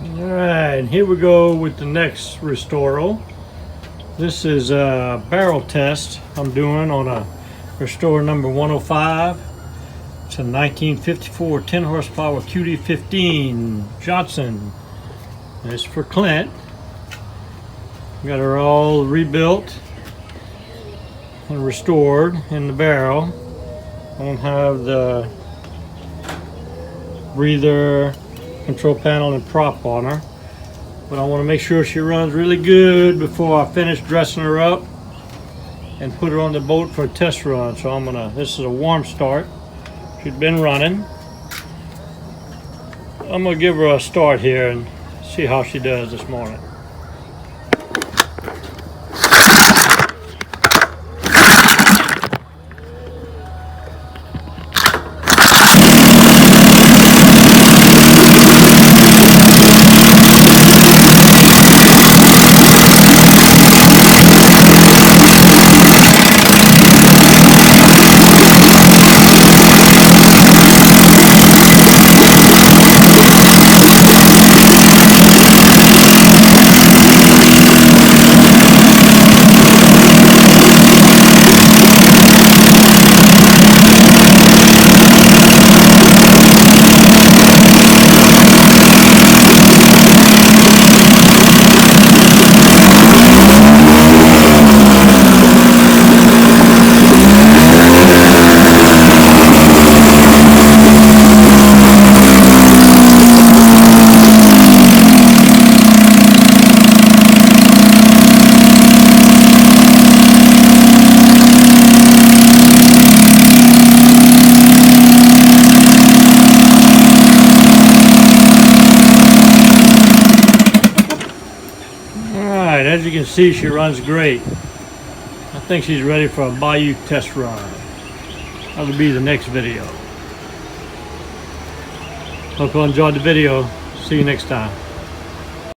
Alright, here we go with the next Restoro. This is a barrel test I'm doing on a Restoro number 105. It's a 1954 10 horsepower QD15 Johnson. And it's for Clint. Got her all rebuilt and restored in the barrel. I don't have the breather, control panel, and prop on her, but I want to make sure she runs really good before I finish dressing her up and put her on the boat for a test run. So this is a warm start. She's been running. I'm gonna give her a start here and see how she does this morning. Alright, as you can see, she runs great. I think she's ready for a bayou test run. That'll be the next video. Hope you enjoyed the video. See you next time.